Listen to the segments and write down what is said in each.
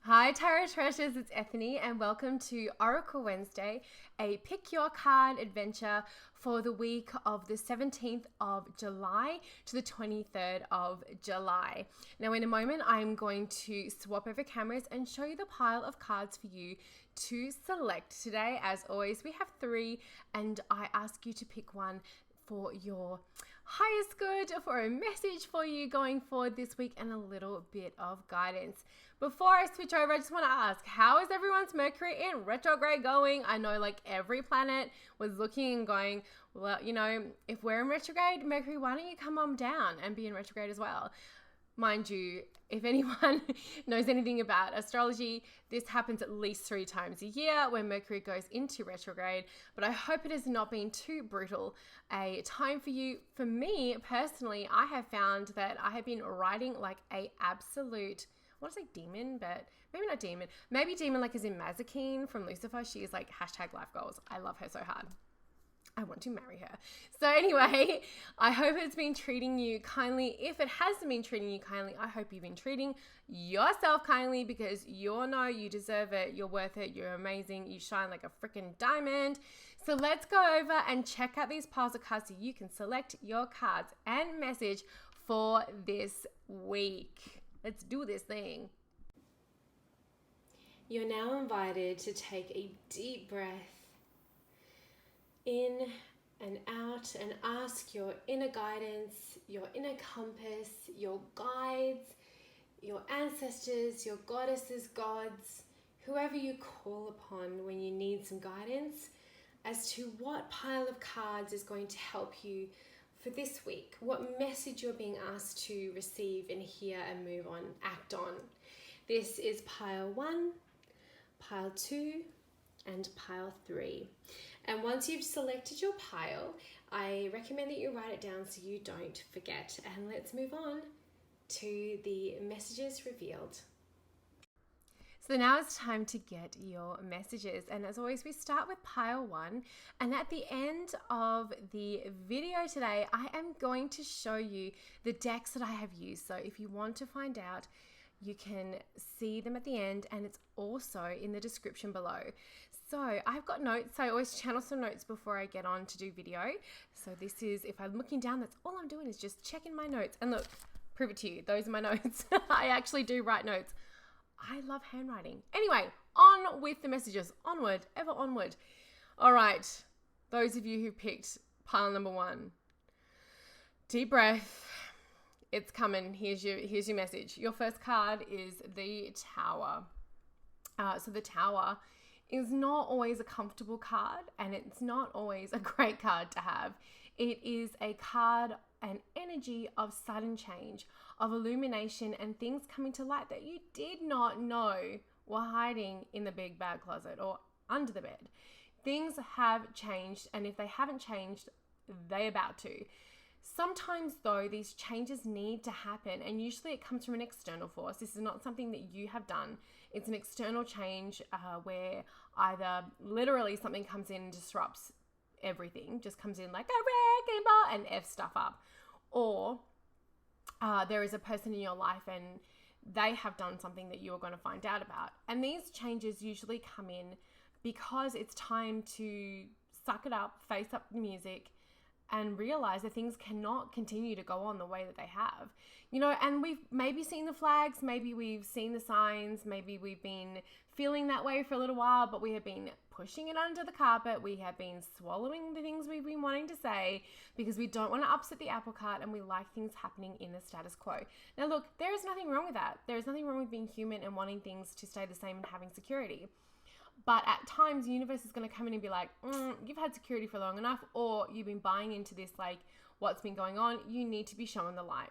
Hi Tarot Treasures, it's Ethony and welcome to Oracle Wednesday, a pick your card adventure for the week of the 17th of July to the 23rd of July. Now in a moment I'm going to swap over cameras and show you the pile of cards for you to select. Today, as always, we have 3 and I ask you to pick one for your highest good, for a message for you going forward this week, and a little bit of guidance. Before I switch over, I just want to ask, how is everyone's Mercury in retrograde going? I know like every planet was looking and going, well, you know, if we're in retrograde, Mercury, why don't you come on down and be in retrograde as well? Mind you, if anyone knows anything about astrology, this happens at least 3 times a year when Mercury goes into retrograde, but I hope it has not been too brutal a time for you. For me personally, I have found that I have been writing like a absolute, I want to say demon, but maybe not demon, maybe demon like as in Mazikeen from Lucifer. She is like #life goals. I love her so hard. I want to marry her. So anyway, I hope it's been treating you kindly. If it hasn't been treating you kindly, I hope you've been treating yourself kindly, because you all know you deserve it. You're worth it. You're amazing. You shine like a freaking diamond. So let's go over and check out these piles of cards so you can select your cards and message for this week. Let's do this thing. You're now invited to take a deep breath in and out and ask your inner guidance, your inner compass, your guides, your ancestors, your goddesses, gods, whoever you call upon when you need some guidance, as to what pile of cards is going to help you for this week, what message you're being asked to receive and hear and move on, act on. This is pile 1, pile 2, and pile 3. And once you've selected your pile, I recommend that you write it down so you don't forget. And let's move on to the messages revealed. So now it's time to get your messages. And as always, we start with pile 1. And at the end of the video today, I am going to show you the decks that I have used. So if you want to find out, you can see them at the end, and it's also in the description below. So I've got notes. I always channel some notes before I get on to do video. So this is, if I'm looking down, that's all I'm doing is just checking my notes. And look, prove it to you. Those are my notes. I actually do write notes. I love handwriting. Anyway, on with the messages. Onward, ever onward. All right, those of you who picked pile number 1, deep breath. It's coming. Here's your message. Your first card is the Tower. So the Tower is not always a comfortable card, and it's not always a great card to have. It is a card, an energy of sudden change, of illumination, and things coming to light that you did not know were hiding in the big bad closet or under the bed. Things have changed, and if they haven't changed, they're about to. Sometimes though, these changes need to happen, and usually it comes from an external force. This is not something that you have done. It's an external change where either literally something comes in and disrupts everything, just comes in like a wrecking ball and F stuff up. Or there is a person in your life and they have done something that you are going to find out about. And these changes usually come in because it's time to suck it up, face up the music, and realize that things cannot continue to go on the way that they have. You know, and we've maybe seen the flags, maybe we've seen the signs, maybe we've been feeling that way for a little while, but we have been pushing it under the carpet. We have been swallowing the things we've been wanting to say because we don't want to upset the apple cart, and we like things happening in the status quo. Now look, there is nothing wrong with that. There is nothing wrong with being human and wanting things to stay the same and having security. But at times, the universe is going to come in and be like, you've had security for long enough, or you've been buying into this, like what's been going on. You need to be shown the light.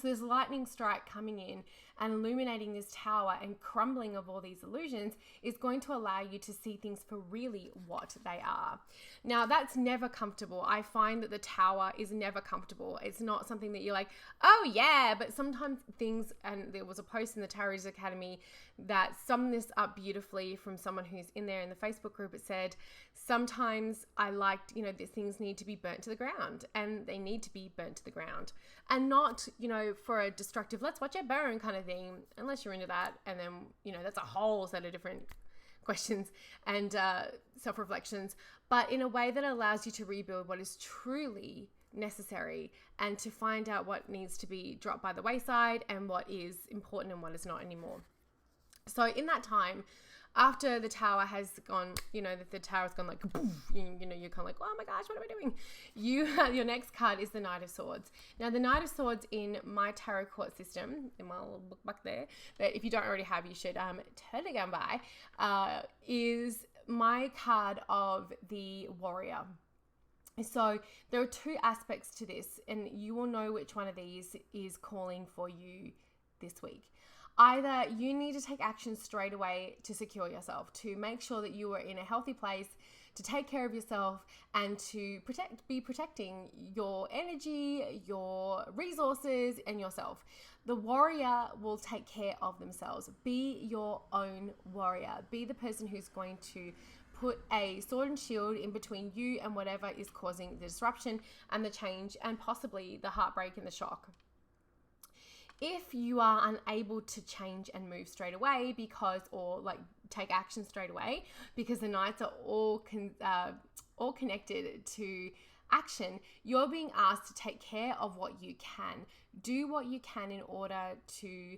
So this lightning strike coming in and illuminating this tower and crumbling of all these illusions is going to allow you to see things for really what they are. Now, that's never comfortable. I find that the tower is never comfortable. It's not something that you're like, oh yeah, but sometimes things, and there was a post in the Tarot Academy that summed this up beautifully from someone who's in there in the Facebook group. It said, sometimes I liked, these things need to be burnt to the ground, and they need to be burnt to the ground, and not, for a destructive, let's watch it burn kind of of thing, unless you're into that. And then, that's a whole set of different questions and self-reflections, but in a way that allows you to rebuild what is truly necessary and to find out what needs to be dropped by the wayside and what is important and what is not anymore. So in that time, after the tower has gone, the tower's gone like, poof, you're kind of like, oh my gosh, what am I doing? Your next card is the Knight of Swords. Now, the Knight of Swords in my tarot court system, in my little book back there, that if you don't already have, you should totally go and buy, is my card of the warrior. So there are two aspects to this, and you will know which one of these is calling for you this week. Either you need to take action straight away to secure yourself, to make sure that you are in a healthy place, to take care of yourself and to be protecting your energy, your resources, and yourself. The warrior will take care of themselves. Be your own warrior. Be the person who's going to put a sword and shield in between you and whatever is causing the disruption and the change and possibly the heartbreak and the shock. If you are unable to change and move straight away take action straight away, because the knights are all connected to action, you're being asked to take care of what you can. Do what you can in order to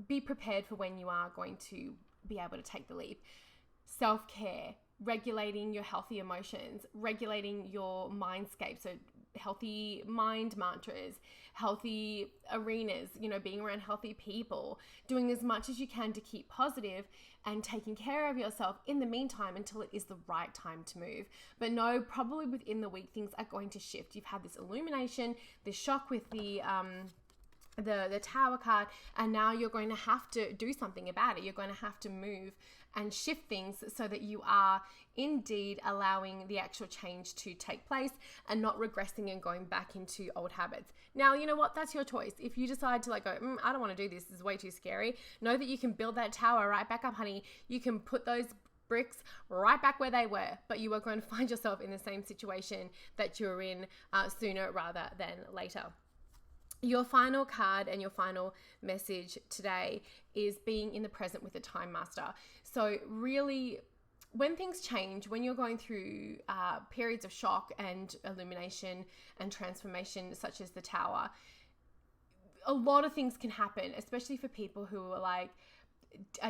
be prepared for when you are going to be able to take the leap. Self-care, regulating your healthy emotions, regulating your mindscape, so healthy mind mantras, healthy arenas, being around healthy people, doing as much as you can to keep positive and taking care of yourself in the meantime until it is the right time to move. But no, probably within the week, things are going to shift. You've had this illumination, this shock with the tower card, and now you're going to have to do something about it. You're going to have to move and shift things so that you are indeed allowing the actual change to take place and not regressing and going back into old habits. Now, you know what? That's your choice. If you decide to go, I don't want to do this. This is way too scary. Know that you can build that tower right back up, honey. You can put those bricks right back where they were, but you are going to find yourself in the same situation that you were in sooner rather than later. Your final card and your final message today is being in the present with the Time Master. So really, when things change, when you're going through periods of shock and illumination and transformation, such as the Tower, a lot of things can happen, especially for people who are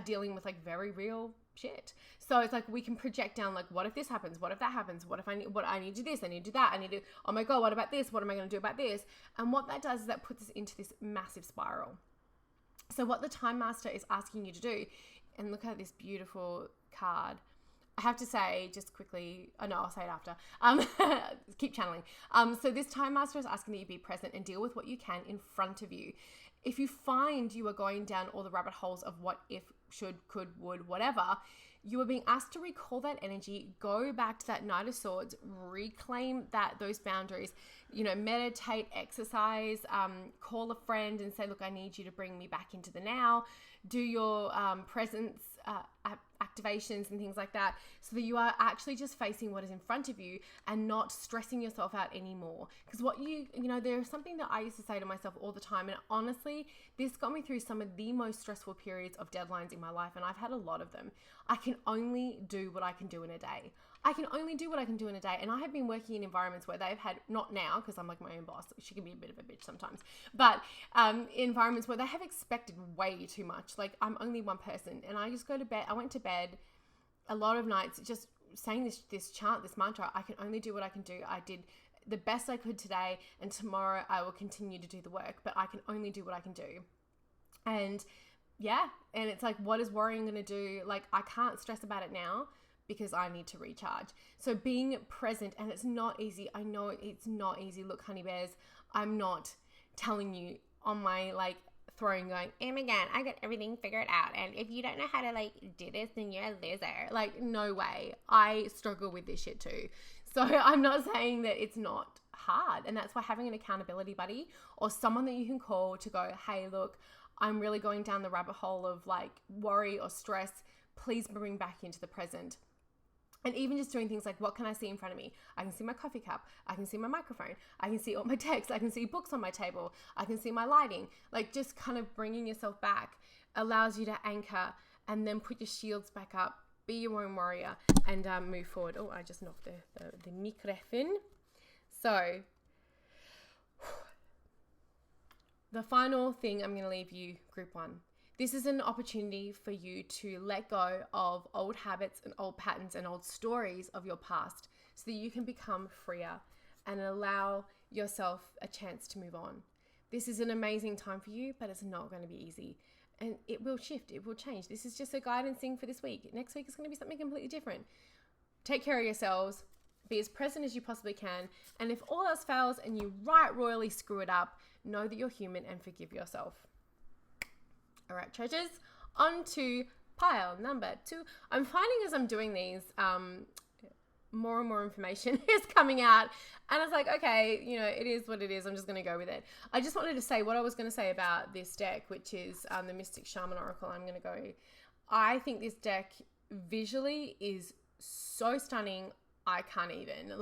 dealing with very real shit. So it's we can project down what if this happens, what if that happens, what if I need to do this, I need to do that, I need to, oh my god, what about this, what am I going to do about this? And what that does is that puts us into this massive spiral. So what the Time Master is asking you to do, and look at this beautiful card, I have to say just quickly, I'll say it after, keep channeling. So this Time Master is asking that you be present and deal with what you can in front of you. If you find you are going down all the rabbit holes of what if, should, could, would, whatever, you are being asked to recall that energy, go back to that Knight of Swords, reclaim those boundaries, meditate, exercise, call a friend and say, look, I need you to bring me back into the now, do your presence activations and things like that, so that you are actually just facing what is in front of you and not stressing yourself out anymore. Because there's something that I used to say to myself all the time, and honestly, this got me through some of the most stressful periods of deadlines in my life, and I've had a lot of them. I can only do what I can do in a day. And I have been working in environments where they've had, not now because I'm my own boss, she can be a bit of a bitch sometimes, but environments where they have expected way too much. I'm only one person, and I just go to bed. I went to bed a lot of nights just saying this chant, this mantra, I can only do what I can do. I did the best I could today, and tomorrow I will continue to do the work, but I can only do what I can do. And it's what is worrying going to do? I can't stress about it now, because I need to recharge. So being present, and it's not easy. I know it's not easy. Look, honey bears, I'm not telling you on my throne going, oh my god, I got everything figured out, and if you don't know how to do this, then you're a loser. No way. I struggle with this shit too. So I'm not saying that it's not hard, and that's why having an accountability buddy or someone that you can call to go, hey, look, I'm really going down the rabbit hole of worry or stress. Please bring back into the present. And even just doing things like, what can I see in front of me? I can see my coffee cup. I can see my microphone. I can see all my text. I can see books on my table. I can see my lighting. Like, just kind of bringing yourself back allows you to anchor and then put your shields back up, be your own warrior, and move forward. Oh, I just knocked the microphone. So the final thing I'm going to leave you, group 1. This is an opportunity for you to let go of old habits and old patterns and old stories of your past so that you can become freer and allow yourself a chance to move on. This is an amazing time for you, but it's not going to be easy. And it will shift. It will change. This is just a guidance thing for this week. Next week is going to be something completely different. Take care of yourselves. Be as present as you possibly can. And if all else fails and you royally screw it up, know that you're human and forgive yourself. All right, treasures, on to pile number 2. I'm finding as I'm doing these, more and more information is coming out. And it's like, okay, it is what it is. I'm just going to go with it. I just wanted to say what I was going to say about this deck, which is the Mystic Shaman Oracle. I think this deck visually is so stunning. I can't even.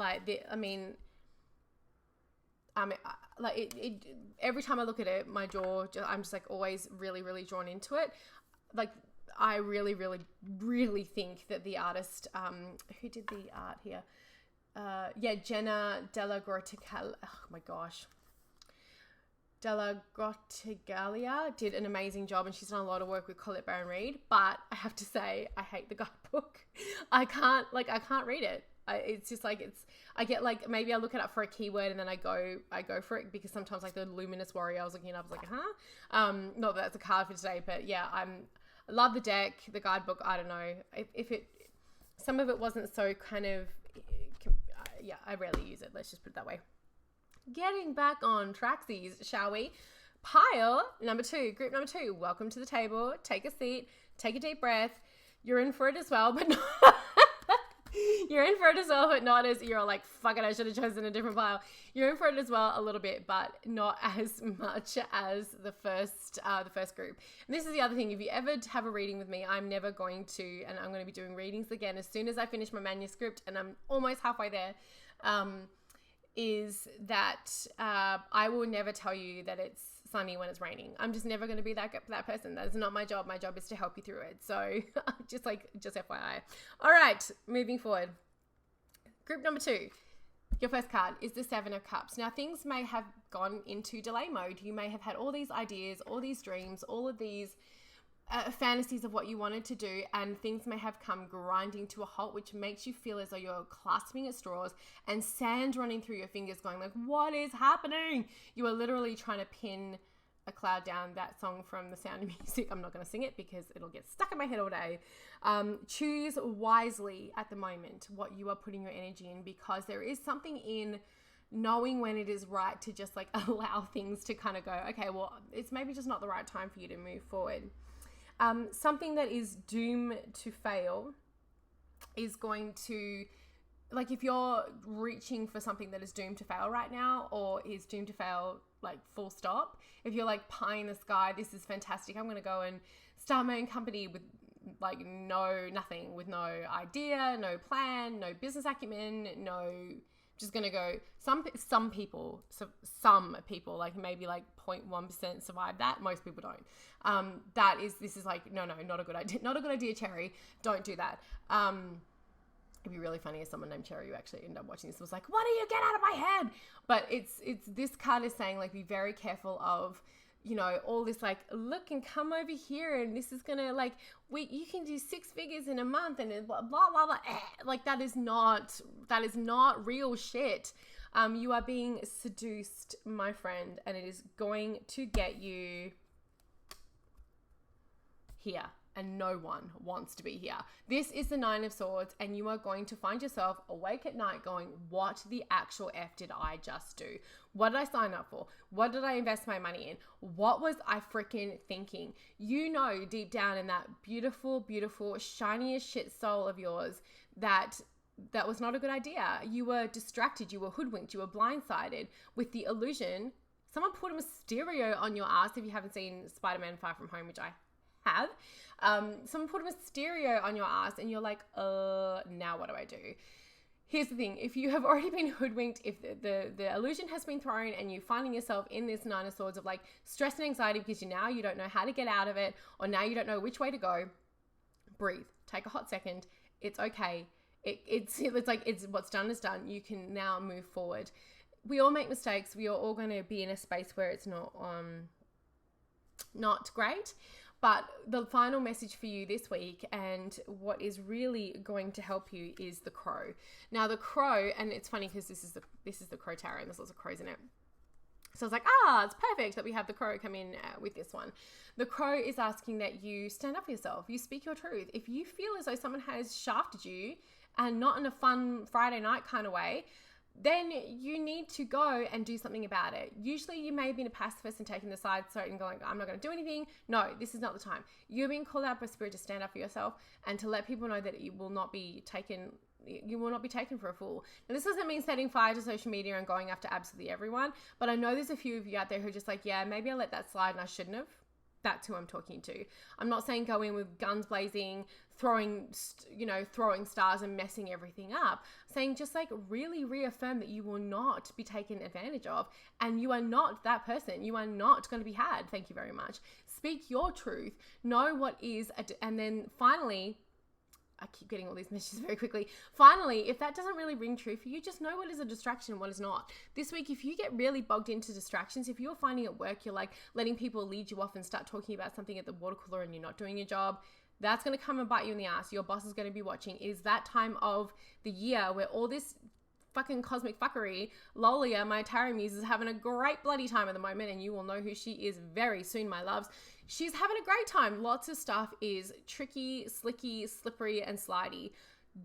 Every time I look at it, my jaw, I'm just like always really, really drawn into it. Like, I really, really, really think that the artist, who did the art here? Jenna Della Grottigalia. Oh my gosh. Della Grottigalia did an amazing job, and she's done a lot of work with Colette Baron Reid. But I have to say, I hate the guidebook. I can't read it. It's just like, I get like, maybe I look it up for a keyword and then I go for it, because sometimes like the Luminous Warrior I was looking it up, I was like, not that that's a card for today, but yeah, I love the deck, the guidebook. I don't know if some of it wasn't so kind of, I rarely use it. Let's just put it that way. Getting back on tracksies, shall we? Pile number 2, group number 2, welcome to the table. Take a seat, take a deep breath. You're in for it as well, but not you're in for it as well, but not as you're like, fuck it, I should have chosen a different pile. You're in for it as well a little bit, but not as much as the first group. And this is the other thing. If you ever have a reading with me, I'm never going to, and I'm going to be doing readings again as soon as I finish my manuscript, and I'm almost halfway there, is that I will never tell you that it's sunny when it's raining. I'm just never going to be that person. That is not my job. My job is to help you through it. So just FYI. All right, moving forward. Group number 2. Your first card is the 7 of Cups. Now, things may have gone into delay mode. You may have had all these ideas, all these dreams, all of these fantasies of what you wanted to do, and things may have come grinding to a halt, which makes you feel as though you're clasping at straws and sand running through your fingers, going like, what is happening? You are literally trying to pin a cloud down. That song from The Sound of Music. I'm not going to sing it because it'll get stuck in my head all day. Choose wisely at the moment what you are putting your energy in, because there is something in knowing when it is right to just like allow things to kind of go, okay, well, it's maybe just not the right time for you to move forward. Something that is doomed to fail is going to, like, if you're reaching for something that is doomed to fail right now, or is doomed to fail, like, full stop, if you're like pie in the sky, this is fantastic, I'm going to go and start my own company with like nothing, with no idea, no plan, no business acumen, just going to go, some people, like maybe like 0.1% survive that. Most people don't. This is like, no, not a good idea. Not a good idea, Cherry. Don't do that. It'd be really funny if someone named Cherry who actually ended up watching this was like, what do you get out of my head? But it's this card is saying, like, be very careful of, all this like, look and come over here, and this is gonna, like, you can do 6 figures in a month, and blah blah blah, blah. Like, that is not real shit. You are being seduced, my friend, and it is going to get you here, and no one wants to be here. This is the 9 of Swords, and you are going to find yourself awake at night going, what the actual F did I just do? What did I sign up for? What did I invest my money in? What was I freaking thinking? Deep down in that beautiful, beautiful, shiny as shit soul of yours that was not a good idea. You were distracted, you were hoodwinked, you were blindsided with the illusion. Someone put a stereo on your ass if you haven't seen Spider-Man Far From Home, which I have. Someone put a stereo on your ass and you're like, now what do I do? Here's the thing. If you have already been hoodwinked, if the illusion has been thrown and you're finding yourself in this Nine of Swords of like stress and anxiety because you don't know how to get out of it, or now you don't know which way to go, breathe. Take a hot second. It's okay. It's what's done is done. You can now move forward. We all make mistakes. We are all going to be in a space where it's not great. But the final message for you this week, and what is really going to help you, is the crow. Now the crow, and it's funny because this is the crow tarot, and there's lots of crows in it. So I was like, it's perfect that we have the crow come in with this one. The crow is asking that you stand up for yourself. You speak your truth. If you feel as though someone has shafted you, and not in a fun Friday night kind of way, then you need to go and do something about it. Usually you may be in a pacifist and taking the side and going, I'm not going to do anything. No, this is not the time. You're being called out by spirit to stand up for yourself and to let people know that you will not be taken for a fool. Now, this doesn't mean setting fire to social media and going after absolutely everyone, but I know there's a few of you out there who are just like, yeah, maybe I let that slide and I shouldn't have. That's who I'm talking to. I'm not saying go in with guns blazing, throwing stars and messing everything up. I'm saying just like really reaffirm that you will not be taken advantage of, and you are not that person. You are not going to be had. Thank you very much. Speak your truth. Know what is, and then finally, I keep getting all these messages very quickly. Finally, if that doesn't really ring true for you, just know what is a distraction and what is not. This week, if you get really bogged into distractions, if you're finding at work, you're like letting people lead you off and start talking about something at the water cooler and you're not doing your job, that's going to come and bite you in the ass. Your boss is going to be watching. Is that time of the year where all this fucking cosmic fuckery, Lolia, my tarot muse, is having a great bloody time at the moment, and you will know who she is very soon, my loves. She's having a great time. Lots of stuff is tricky, slicky, slippery, and slidey.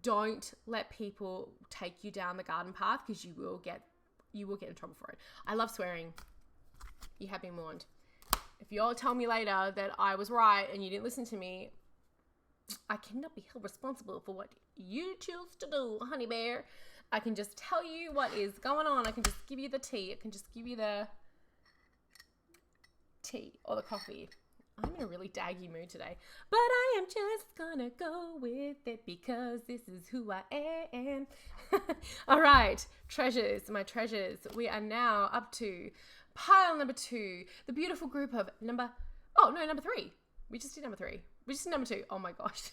Don't let people take you down the garden path, because you will get in trouble for it. I love swearing. You have been warned. If you all tell me later that I was right and you didn't listen to me, I cannot be held responsible for what you choose to do, honey bear. I can just tell you what is going on. I can just give you the tea. I can just give you the tea or the coffee. I'm in a really daggy mood today, but I am just gonna go with it because this is who I am. All right, treasures, my treasures. We are now up to pile number 2, the beautiful group of number 3. We just did number 3. We just did number 2. Oh my gosh.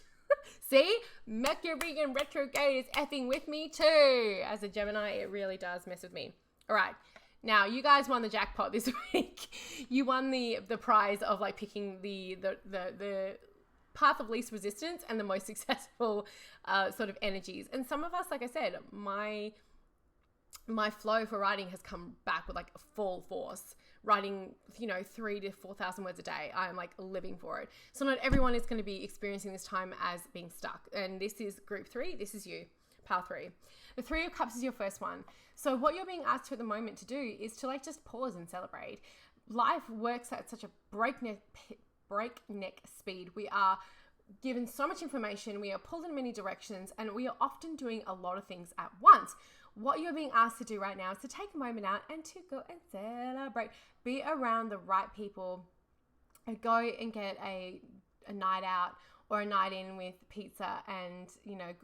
See, Mercury in retrograde is effing with me too. As a Gemini, it really does mess with me. All right. Now, you guys won the jackpot this week. You won the prize of like picking the path of least resistance and the most successful sort of energies. And some of us, like I said, my flow for writing has come back with like a full force. Writing, 3,000 to 4,000 words a day. I'm like living for it. So not everyone is going to be experiencing this time as being stuck. And this is group 3. This is you, pile 3. The 3 of Cups is your first one. So what you're being asked to at the moment to do is to like just pause and celebrate. Life works at such a breakneck speed. We are given so much information. We are pulled in many directions, and we are often doing a lot of things at once. What you're being asked to do right now is to take a moment out and to go and celebrate. Be around the right people. And go and get a night out or a night in with pizza and,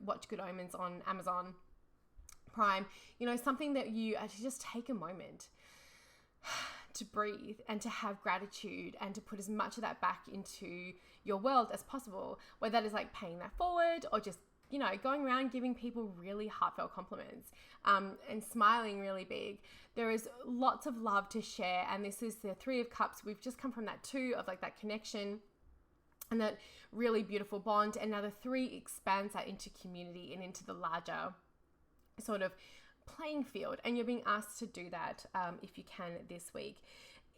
watch Good Omens on Amazon Prime. Something that you actually just take a moment to breathe and to have gratitude and to put as much of that back into your world as possible. Whether that is like paying that forward or just going around giving people really heartfelt compliments and smiling really big. There is lots of love to share, and this is the 3 of Cups. We've just come from that 2 of like that connection and that really beautiful bond, and now the 3 expands that into community and into the larger sort of playing field, and you're being asked to do that if you can this week.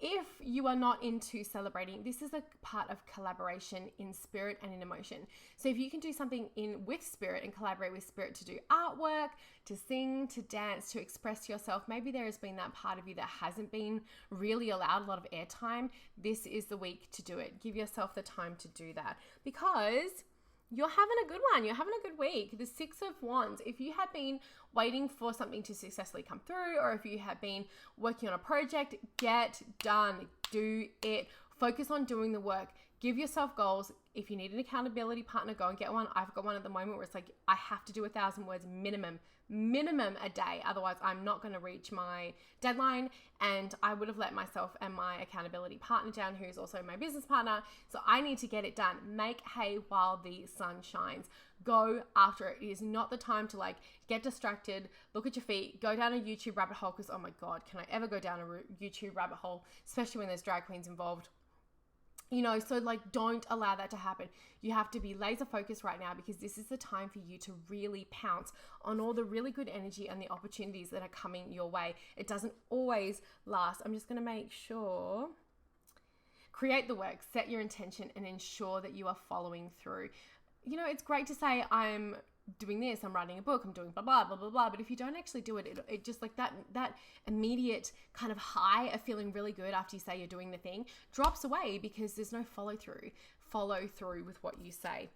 If you are not into celebrating, this is a part of collaboration in spirit and in emotion. So if you can do something with spirit and collaborate with spirit to do artwork, to sing, to dance, to express yourself, maybe there has been that part of you that hasn't been really allowed a lot of airtime. This is the week to do it. Give yourself the time to do that, because you're having a good one. You're having a good week. The 6 of Wands. If you have been waiting for something to successfully come through, or if you have been working on a project, get done. Do it. Focus on doing the work. Give yourself goals. If you need an accountability partner, go and get one. I've got one at the moment where it's like, I have to do 1,000 words minimum a day. Otherwise, I'm not going to reach my deadline. And I would have let myself and my accountability partner down, who's also my business partner. So I need to get it done. Make hay while the sun shines. Go after it. It is not the time to like get distracted, look at your feet, go down a YouTube rabbit hole. Because, oh my God, can I ever go down a YouTube rabbit hole, especially when there's drag queens involved? You know, so like, don't allow that to happen. You have to be laser focused right now, because this is the time for you to really pounce on all the really good energy and the opportunities that are coming your way. It doesn't always last. I'm just going to make sure. Create the work, set your intention, and ensure that you are following through. You know, it's great to say, I'm doing this, I'm writing a book, I'm doing blah, blah, blah, blah, blah. But if you don't actually do it, it just like that immediate kind of high of feeling really good after you say you're doing the thing drops away, because there's no follow through with what you say.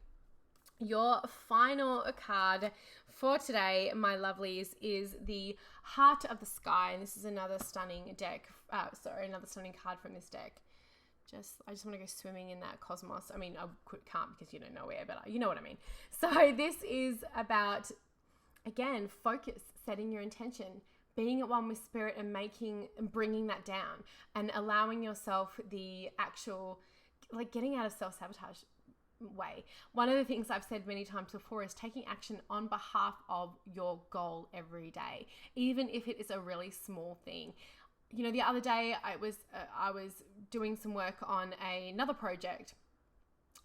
Your final card for today, my lovelies, is the Heart of the Sky. And this is another stunning another stunning card from this deck. I just want to go swimming in that cosmos. I mean, can't because you don't know where, but you know what I mean. So this is about, again, focus, setting your intention, being at one with spirit, and bringing that down, and allowing yourself the actual, like, getting out of self-sabotage way. One of the things I've said many times before is taking action on behalf of your goal every day, even if it is a really small thing. You know, the other day I was doing some work on another project,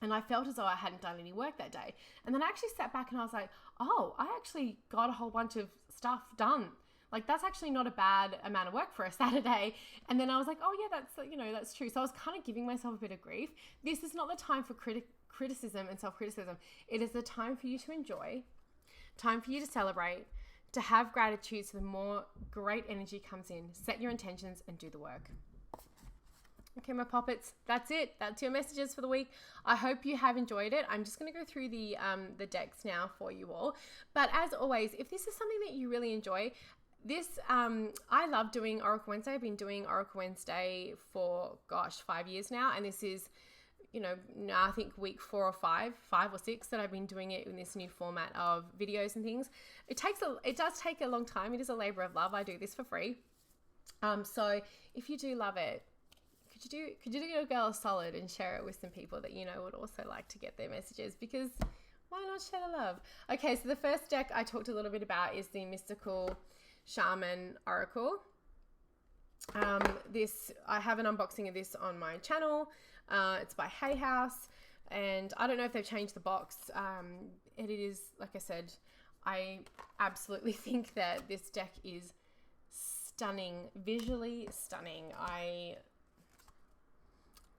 and I felt as though I hadn't done any work that day. And then I actually sat back and I was like, oh, I actually got a whole bunch of stuff done. Like, that's actually not a bad amount of work for a Saturday. And then I was like, oh yeah, that's true. So I was kind of giving myself a bit of grief. This is not the time for criticism and self-criticism. It is the time for you to enjoy, time for you to celebrate, to have gratitude, so the more great energy comes in. Set your intentions and do the work. Okay, my poppets, that's it. That's your messages for the week. I hope you have enjoyed it. I'm just going to go through the decks now for you all. But as always, if this is something that you really enjoy, I love doing Oracle Wednesday. I've been doing Oracle Wednesday for, 5 years now. And this is, now I think week 4 or 5 or 6 that I've been doing it in this new format of videos and things. It does take a long time. It is a labor of love. I do this for free. So if you do love it, could you do your girl a solid and share it with some people that would also like to get their messages, because why not share the love? Okay, so the first deck I talked a little bit about is the Mystical Shaman Oracle. I have an unboxing of this on my channel. It's by Hay House, and I don't know if they've changed the box. It is, like I said, I absolutely think that this deck is stunning, visually stunning. I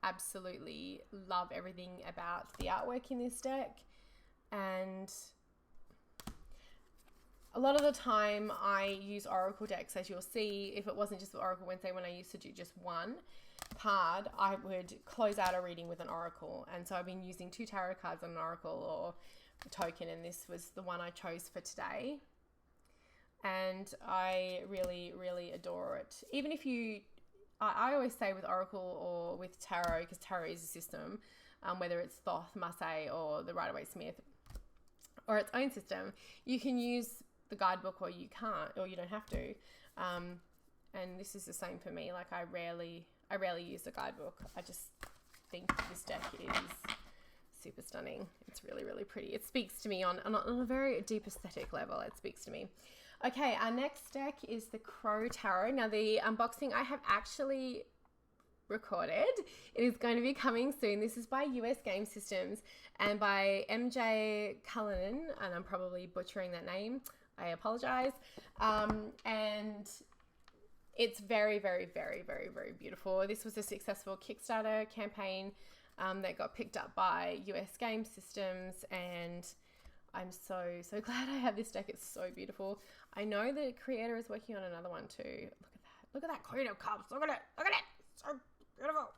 absolutely love everything about the artwork in this deck, and a lot of the time I use Oracle decks, as you'll see. If it wasn't just Oracle Wednesday, when I used to do just one card, I would close out a reading with an Oracle. And so I've been using 2 tarot cards on an Oracle or a token, and this was the one I chose for today. And I really, really adore it. Even if I always say with Oracle or with Tarot, because Tarot is a system, whether it's Thoth, Maasai, or the Rider-Waite-Smith, or its own system, you can use the guidebook, or you can't, or you don't have to. And this is the same for me. Like, I rarely use the guidebook. I just think this deck is super stunning. It's really, really pretty. It speaks to me on a very deep aesthetic level. It speaks to me. Okay, our next deck is the Crow Tarot. Now, the unboxing I have actually recorded. It is going to be coming soon. This is by US Game Systems and by MJ Cullinan, and I'm probably butchering that name. I apologize. And it's very, very, very, very, very beautiful. This was a successful Kickstarter campaign that got picked up by US Game Systems, and I'm so, so glad I have this deck. It's so beautiful. I know the creator is working on another one too. Look at that. Look at that Queen of Cups. Look at it. Look at it. So beautiful.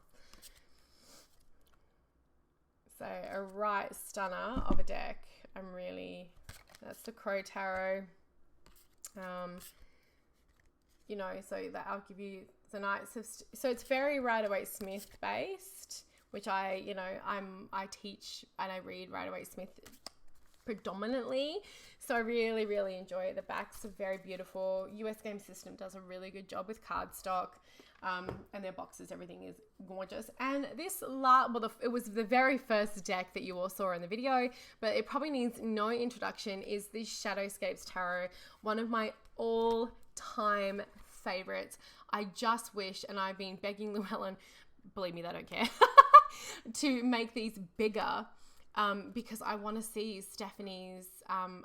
So a right stunner of a deck. That's the Crow Tarot. So that I'll give you the Knights of, so it's very Rider-Waite-Smith based, which I teach and I read Rider-Waite-Smith predominantly. So I really, really enjoy it. The backs are very beautiful. US Game System does a really good job with cardstock. And their boxes, everything is gorgeous. And this, it was the very first deck that you all saw in the video, but it probably needs no introduction, is this Shadowscapes Tarot, one of my all-time favorites. I just wish, and I've been begging Llewellyn, believe me, they don't care, to make these bigger, because I want to see Stephanie's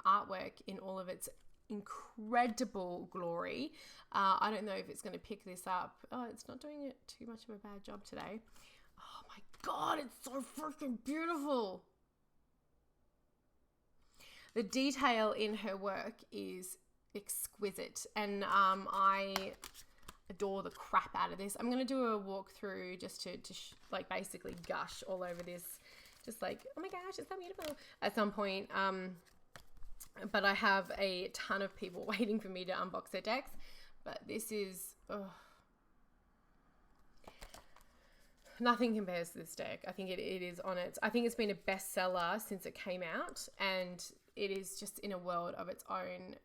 artwork in all of its incredible glory. I don't know if it's going to pick this up. Oh, it's not doing it too much of a bad job today. Oh my God, it's so freaking beautiful. The detail in her work is exquisite, and I adore the crap out of this. I'm going to do a walkthrough just to like basically gush all over this, just like, oh my gosh, it's so beautiful at some point. But I have a ton of people waiting for me to unbox their decks. But this is, nothing compares to this deck. I think it is on its, I think it's been a bestseller since it came out, and it is just in a world of its own.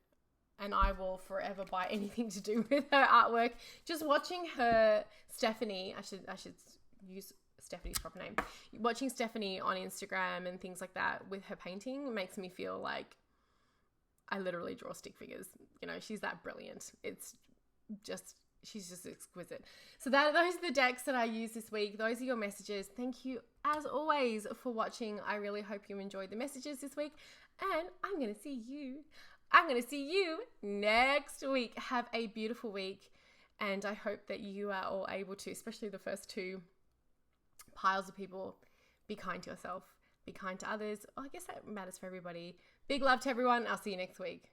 And I will forever buy anything to do with her artwork. Just watching her, Stephanie, I should use Stephanie's proper name. Watching Stephanie on Instagram and things like that with her painting makes me feel like I literally draw stick figures. You know, she's that brilliant. She's just exquisite. So those are the decks that I used this week. Those are your messages. Thank you, as always, for watching. I really hope you enjoyed the messages this week. And I'm going to see you next week. Have a beautiful week. And I hope that you are all able to, especially the first two piles of people, be kind to yourself, be kind to others. Oh, I guess that matters for everybody. Big love to everyone. I'll see you next week.